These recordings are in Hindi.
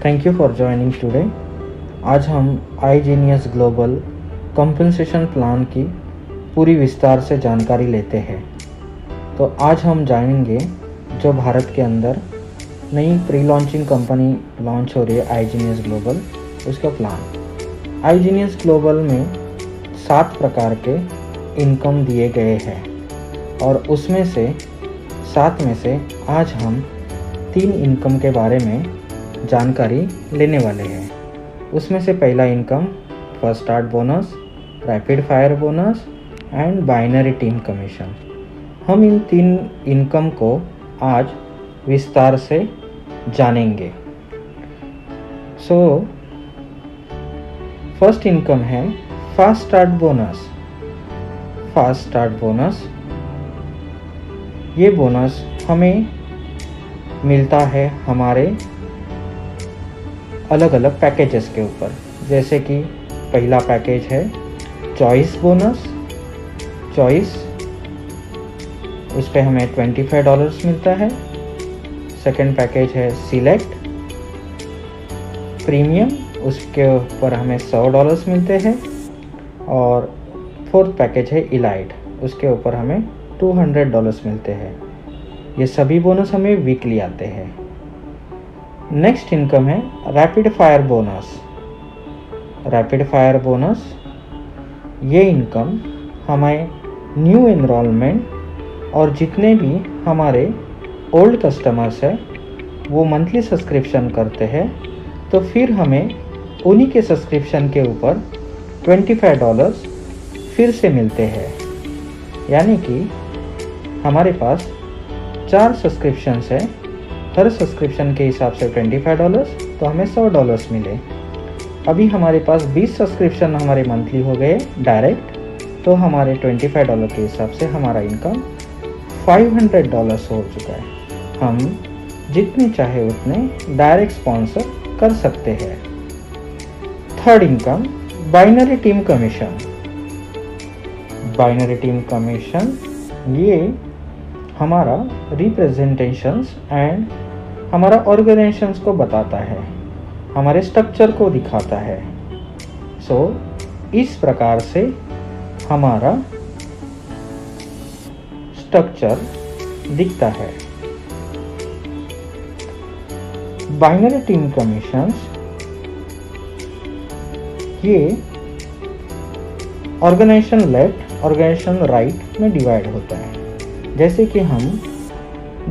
Thank you for joining today. आज हम iGenius ग्लोबल कंपनसेशन प्लान की पूरी विस्तार से जानकारी लेते हैं। तो आज हम जानेंगे जो भारत के अंदर नई प्री लॉन्चिंग कंपनी लॉन्च हो रही है iGenius ग्लोबल, उसका प्लान। iGenius ग्लोबल में 7 प्रकार के इनकम दिए गए हैं और उसमें से 7 में से आज हम 3 इनकम के बारे में जानकारी लेने वाले हैं। उसमें से पहला income first start bonus, rapid fire bonus and binary team commission. हम इन 3 इनकम को आज विस्तार से जानेंगे। फर्स्ट इनकम है fast start bonus. Fast start bonus, ये बोनस हमें मिलता है हमारे अलग अलग पैकेजेस के ऊपर। जैसे कि पहला पैकेज है चॉइस बोनस। चॉइस, उस पर हमें $25 मिलता है। सेकंड पैकेज है सिलेक्ट प्रीमियम, उसके ऊपर हमें $100 मिलते हैं। और फोर्थ पैकेज है इलाइट, उसके ऊपर हमें $200 मिलते हैं। ये सभी बोनस हमें वीकली आते हैं। नेक्स्ट इनकम है rapid fire bonus. Rapid fire bonus, ये इनकम हमें न्यू एनरोलमेंट और जितने भी हमारे ओल्ड कस्टमर्स हैं वो मंथली सब्सक्रिप्शन करते हैं, तो फिर हमें उन्हीं के सब्सक्रिप्शन के ऊपर $25 फिर से मिलते हैं। यानी कि हमारे पास 4 सब्सक्रिप्शंस हैं, हर सब्सक्रिप्शन के हिसाब से $25, तो हमें $100 मिले। अभी हमारे पास 20 सब्सक्रिप्शन हमारे मंथली हो गए डायरेक्ट, तो हमारे $25 के हिसाब से हमारा इनकम $500 हो चुका है। हम जितने चाहे उतने डायरेक्ट स्पॉन्सर कर सकते हैं। Third income binary team commission. Binary team commission, ये हमारा रिप्रेजेंटेशंस एंड हमारा ऑर्गेनाइजेशंस को बताता है, हमारे स्ट्रक्चर को दिखाता है। इस प्रकार से हमारा स्ट्रक्चर दिखता है। बाइनरी टीम कमीशंस, ये ऑर्गेनाइजेशन लेफ्ट ऑर्गेनाइजेशन राइट में डिवाइड होता है। जैसे कि हम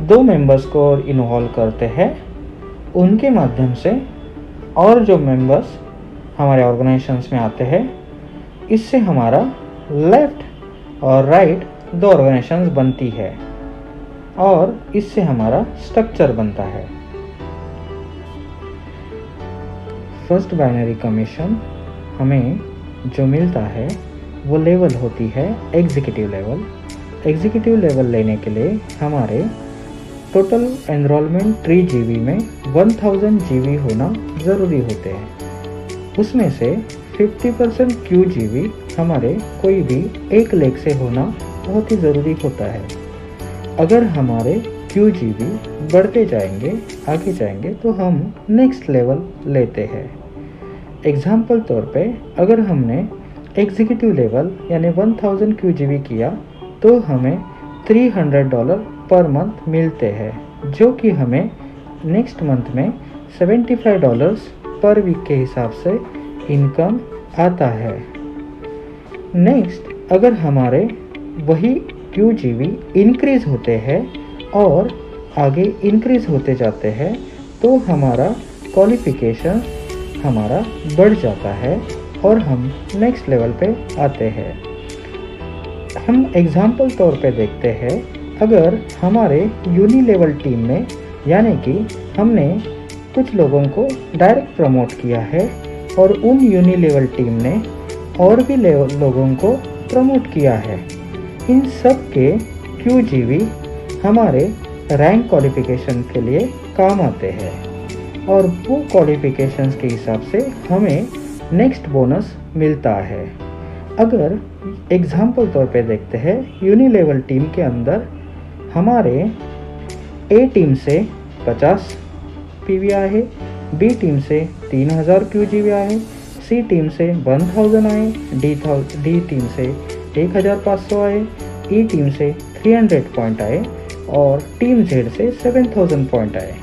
2 मेंबर्स को इन्वॉल्व करते हैं, उनके माध्यम से और जो मेंबर्स हमारे ऑर्गेनाइजेशंस में आते हैं, इससे हमारा लेफ्ट और राइट 2 ऑर्गेनाइजेशंस बनती है और इससे हमारा स्ट्रक्चर बनता है। फर्स्ट बाइनरी कमीशन हमें जो मिलता है वो लेवल होती है एग्जीक्यूटिव लेवल। एग्जीक्यूटिव लेवल लेने के लिए हमारे टोटल एनरोलमेंट 3 GB में 1000 GB होना ज़रूरी होते हैं। उसमें से 50% QGB हमारे कोई भी एक लेग से होना बहुत ही ज़रूरी होता है। अगर हमारे QGB बढ़ते जाएंगे, आगे जाएंगे, तो हम नेक्स्ट लेवल लेते हैं। एग्जाम्पल तौर पे अगर हमने एग्जीक्यूटिव लेवल यानी 1000 QGB किया, तो हमें $300 पर मंथ मिलते हैं, जो कि हमें नेक्स्ट मंथ में $75 पर वीक के हिसाब से इनकम आता है। नेक्स्ट, अगर हमारे वही QGB इंक्रीज होते हैं और आगे इंक्रीज होते जाते हैं, तो हमारा क्वालिफिकेशन हमारा बढ़ जाता है और हम नेक्स्ट लेवल पे आते हैं। हम एग्जाम्पल तौर पे देखते हैं, अगर हमारे यूनी लेवल टीम में यानी कि हमने कुछ लोगों को डायरेक्ट प्रमोट किया है और उन यूनी लेवल टीम ने और भी लोगों को प्रमोट किया है, इन सब के QGB हमारे रैंक क्वालिफिकेशन के लिए काम आते हैं और वो क्वालिफिकेशंस के हिसाब से हमें नेक्स्ट बोनस मिलता है। अगर एग्जाम्पल तौर पे देखते हैं, यूनी लेवल टीम के अंदर हमारे ए टीम से 50 PVI है, बी टीम से 3000 QGB आए, सी टीम से 1000 आए, डी टीम से 1500 आए, ई टीम से 300 पॉइंट आए और टीम जेड से 7000 पॉइंट आए।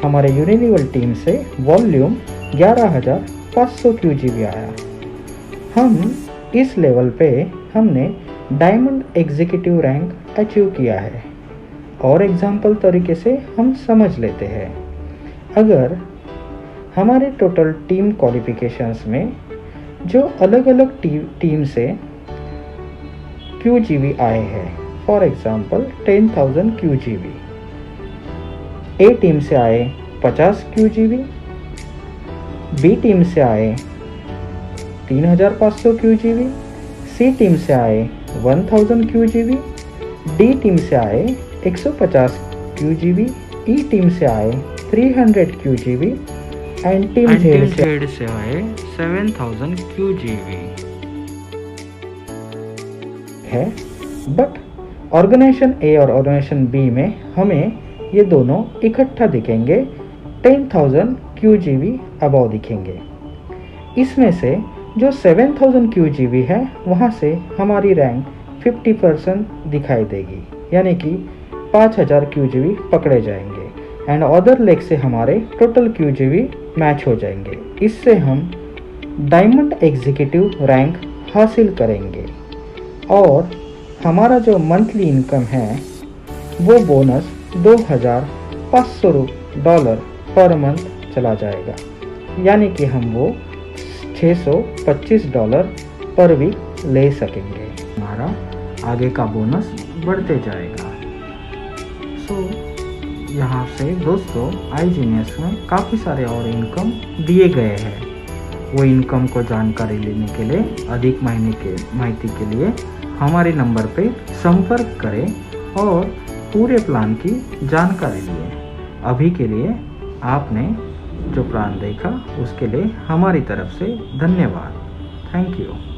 हमारे यूनिलीवर टीम से वॉल्यूम 11500 QGB आया। हम इस लेवल पे हमने डायमंड एग्जीक्यूटिव रैंक अचीव किया है। और एग्जाम्पल तरीके से हम समझ लेते हैं। अगर हमारे टोटल टीम क्वालिफिकेशंस में जो अलग अलग टीम से QGB आए हैं, for example 10,000 QGB, A team से आए 50 QGB, बी टीम से आए 3500 QGB, सी टीम से आए 1000 QGB, डी टीम से आए 150 QGB, ई टीम से आए 300 QGB एंड टीम जेड से आए 7000 QGB है। बट ऑर्गेनाइजेशन ए और ऑर्गेनाइजेशन बी में हमें ये दोनों इकट्ठा दिखेंगे, 10,000 QGB अबव दिखेंगे। इसमें से जो 7000 QGB है वहाँ से हमारी रैंक 50% दिखाई देगी, यानी कि 5000 QGB पकड़े जाएंगे एंड अदर लेग से हमारे टोटल QGB मैच हो जाएंगे। इससे हम डायमंड एग्जीक्यूटिव रैंक हासिल करेंगे और हमारा जो मंथली इनकम है वो बोनस $2500 पर मंथ चला जाएगा, यानी कि हम वो $625 पर वीक ले सकेंगे। हमारा आगे का बोनस बढ़ते जाएगा। यहाँ से दोस्तों iGenius में काफ़ी सारे और इनकम दिए गए हैं। वो इनकम को जानकारी लेने के लिए, अधिक माहिती के लिए हमारे नंबर पे संपर्क करें और पूरे प्लान की जानकारी लिए। अभी के लिए आपने जो प्लान देखा उसके लिए हमारी तरफ से धन्यवाद। Thank you.